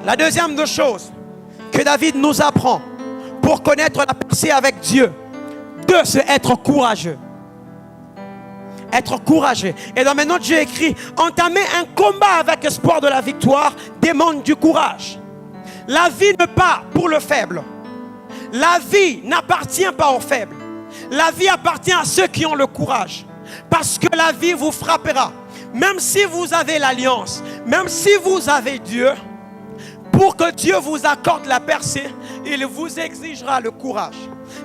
La deuxième des choses que David nous apprend pour connaître la percée avec Dieu, c'est être courageux. Être courageux. Et dans mes notes, j'ai écrit: entamer un combat avec espoir de la victoire demande du courage. La vie n'est pas pour le faible. La vie n'appartient pas aux faibles. La vie appartient à ceux qui ont le courage. Parce que la vie vous frappera. Même si vous avez l'alliance, même si vous avez Dieu, pour que Dieu vous accorde la percée, il vous exigera le courage.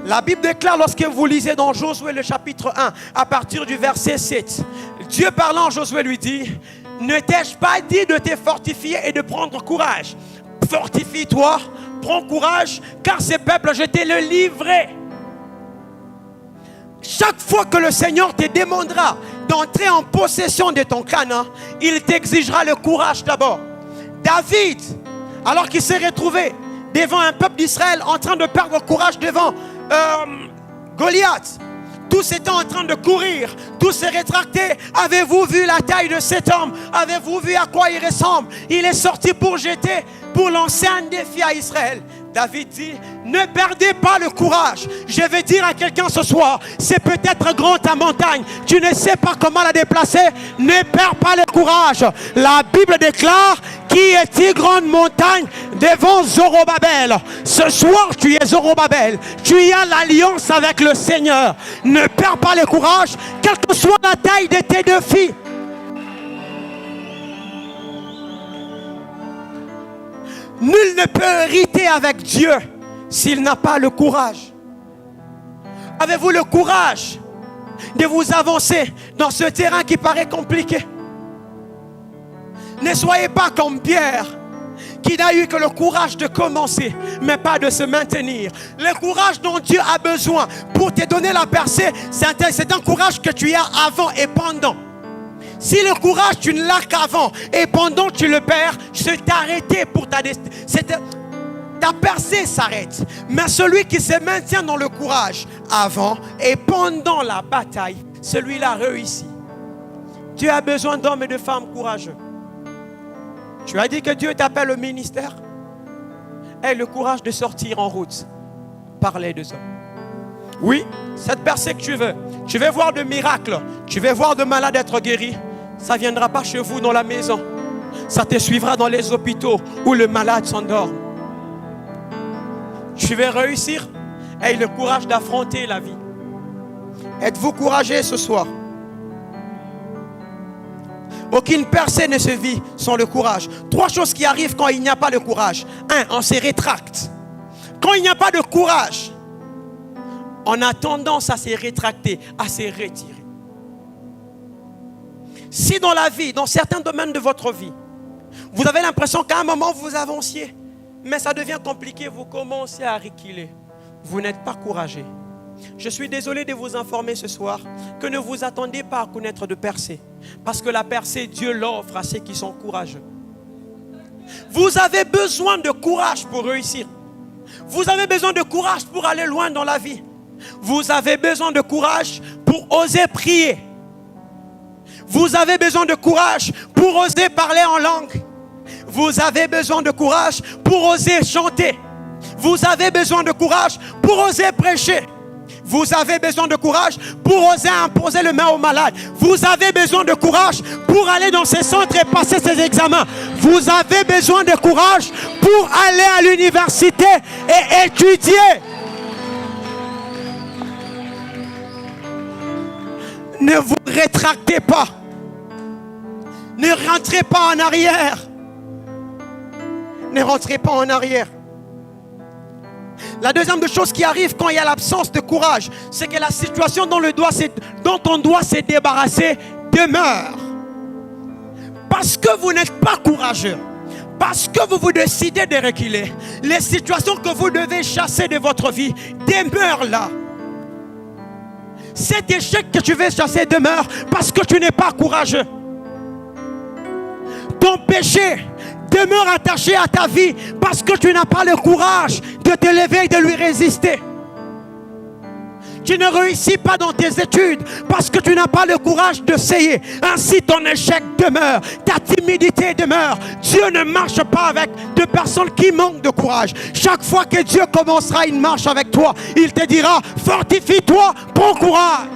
La Bible déclare, lorsque vous lisez dans Josué le chapitre 1, à partir du verset 7, Dieu parlant à Josué lui dit: ne t'ai-je pas dit de te fortifier et de prendre courage? Fortifie-toi, prends courage, car ce peuple, je te le livrerai. Chaque fois que le Seigneur te demandera d'entrer en possession de ton Canaan, il t'exigera le courage d'abord. David, alors qu'il s'est retrouvé devant un peuple d'Israël en train de perdre courage devant Goliath, tous étaient en train de courir, tous se rétractaient. Avez-vous vu la taille de cet homme? Avez-vous vu à quoi il ressemble? Il est sorti pour lancer un défi à Israël. David dit: ne perdez pas le courage. Je vais dire à quelqu'un ce soir, c'est peut-être grand ta montagne, tu ne sais pas comment la déplacer, ne perds pas le courage. La Bible déclare: qui est grande montagne devant Zorobabel. Ce soir tu es Zorobabel, tu as l'alliance avec le Seigneur. Ne perds pas le courage, quelle que soit la taille de tes défis. Nul ne peut hériter avec Dieu s'il n'a pas le courage. Avez-vous le courage de vous avancer dans ce terrain qui paraît compliqué? Ne soyez pas comme Pierre, qui n'a eu que le courage de commencer, mais pas de se maintenir. Le courage dont Dieu a besoin pour te donner la percée, c'est un courage que tu as avant et pendant. Si le courage tu ne l'as qu'avant et pendant tu le perds, c'est arrêté pour ta destinée. Ta percée s'arrête. Mais celui qui se maintient dans le courage avant et pendant la bataille, celui-là réussit. Dieu a besoin d'hommes et de femmes courageux. Tu as dit que Dieu t'appelle au ministère. Aie le courage de sortir en route. Parler de ça. Oui, cette percée que tu veux voir de miracles, tu veux voir de malades être guéris, ça ne viendra pas chez vous dans la maison. Ça te suivra dans les hôpitaux où le malade s'endort. Tu veux réussir? Aie le courage d'affronter la vie. Êtes-vous courageux ce soir? Aucune percée ne se vit sans le courage. 3 choses qui arrivent quand il n'y a pas de courage. 1, on se rétracte. Quand il n'y a pas de courage, on a tendance à se rétracter, à se retirer. Si dans la vie, dans certains domaines de votre vie, vous avez l'impression qu'à un moment vous avanciez, mais ça devient compliqué, vous commencez à reculer, vous n'êtes pas courageux. Je suis désolé de vous informer ce soir que ne vous attendez pas à connaître de percée, parce que la percée, Dieu l'offre à ceux qui sont courageux. Vous avez besoin de courage pour réussir. Vous avez besoin de courage pour aller loin dans la vie. Vous avez besoin de courage pour oser prier. Vous avez besoin de courage pour oser parler en langue. Vous avez besoin de courage pour oser chanter. Vous avez besoin de courage pour oser prêcher. Vous avez besoin de courage pour oser imposer le main aux malades. Vous avez besoin de courage pour aller dans ces centres et passer ces examens. Vous avez besoin de courage pour aller à l'université et étudier. Ne vous rétractez pas. Ne rentrez pas en arrière. Ne rentrez pas en arrière. La deuxième des choses qui arrive quand il y a l'absence de courage, c'est que la situation dont on doit se débarrasser demeure. Parce que vous n'êtes pas courageux, parce que vous décidez de reculer, les situations que vous devez chasser de votre vie demeurent là. Cet échec que tu veux chasser demeure parce que tu n'es pas courageux. Ton péché demeure attaché à ta vie parce que tu n'as pas le courage de te lever et de lui résister. Tu ne réussis pas dans tes études parce que tu n'as pas le courage d'essayer. Ainsi ton échec demeure, ta timidité demeure. Dieu ne marche pas avec deux personnes qui manquent de courage. Chaque fois que Dieu commencera une marche avec toi, il te dira, fortifie-toi, prends courage.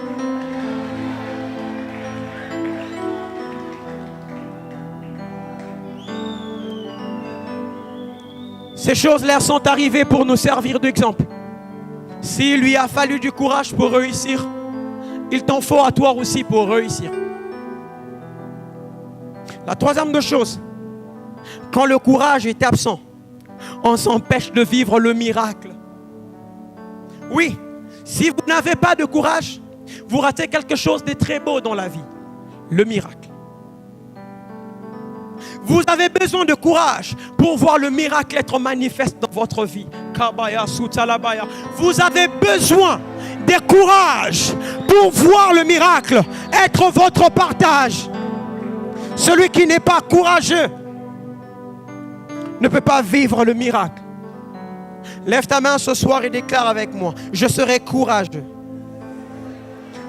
Ces choses-là sont arrivées pour nous servir d'exemple. S'il lui a fallu du courage pour réussir, il t'en faut à toi aussi pour réussir. La troisième des choses, quand le courage est absent, on s'empêche de vivre le miracle. Oui, si vous n'avez pas de courage, vous ratez quelque chose de très beau dans la vie, le miracle. Vous avez besoin de courage pour voir le miracle être manifeste dans votre vie. Vous avez besoin de courage pour voir le miracle être votre partage. Celui qui n'est pas courageux ne peut pas vivre le miracle. Lève ta main ce soir et déclare avec moi, je serai courageux.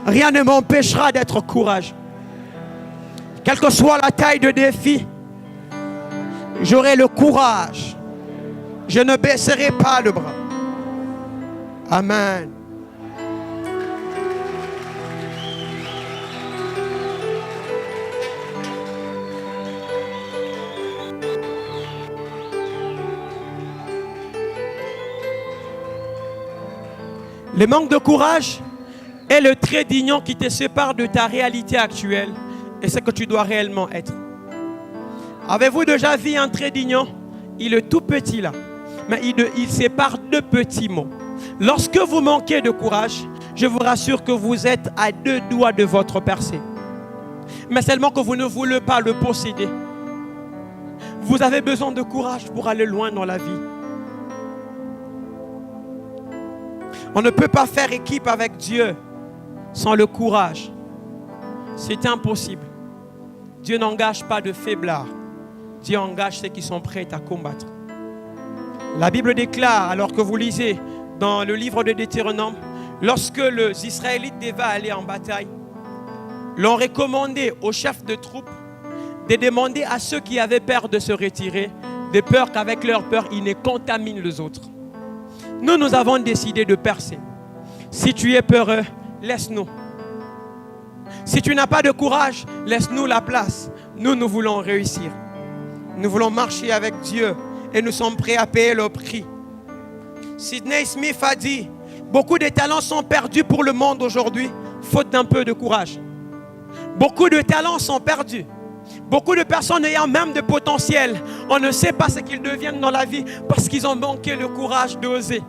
Rien ne m'empêchera d'être courageux. Quelle que soit la taille de défi, j'aurai le courage. Je ne baisserai pas le bras. Amen. Le manque de courage est le trait d'union qui te sépare de ta réalité actuelle et ce que tu dois réellement être. Avez-vous déjà vu un trait d'union? Il est tout petit là, mais il sépare deux petits mots. Lorsque vous manquez de courage, je vous rassure que vous êtes à deux doigts de votre percée. Mais seulement que vous ne voulez pas le posséder. Vous avez besoin de courage pour aller loin dans la vie. On ne peut pas faire équipe avec Dieu sans le courage. C'est impossible. Dieu n'engage pas de faiblards. Dieu engage ceux qui sont prêts à combattre. La Bible déclare, alors que vous lisez dans le livre de Deutéronome, lorsque les Israélites devaient aller en bataille, l'ont recommandé aux chefs de troupes de demander à ceux qui avaient peur de se retirer, de peur qu'avec leur peur, ils ne contaminent les autres. Nous avons décidé de percer. Si tu es peureux, laisse-nous. Si tu n'as pas de courage, laisse-nous la place. Nous voulons réussir. Nous voulons marcher avec Dieu et nous sommes prêts à payer le prix. Sidney Smith a dit, beaucoup de talents sont perdus pour le monde aujourd'hui, faute d'un peu de courage. Beaucoup de talents sont perdus. Beaucoup de personnes ayant même de potentiel, on ne sait pas ce qu'ils deviennent dans la vie parce qu'ils ont manqué le courage d'oser.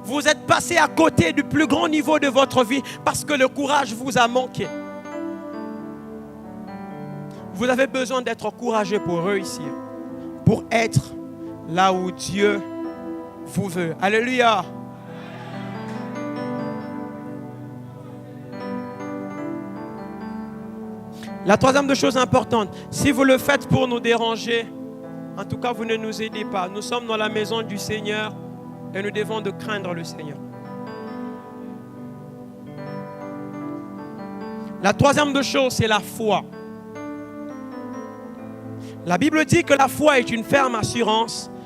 Vous êtes passé à côté du plus grand niveau de votre vie parce que le courage vous a manqué. Vous avez besoin d'être courageux pour réussir, pour être là où Dieu vous veut. Alléluia. La troisième des choses importantes, si vous le faites pour nous déranger, en tout cas vous ne nous aidez pas. Nous sommes dans la maison du Seigneur et nous devons de craindre le Seigneur. La troisième des choses, c'est la foi. La Bible dit que la foi est une ferme assurance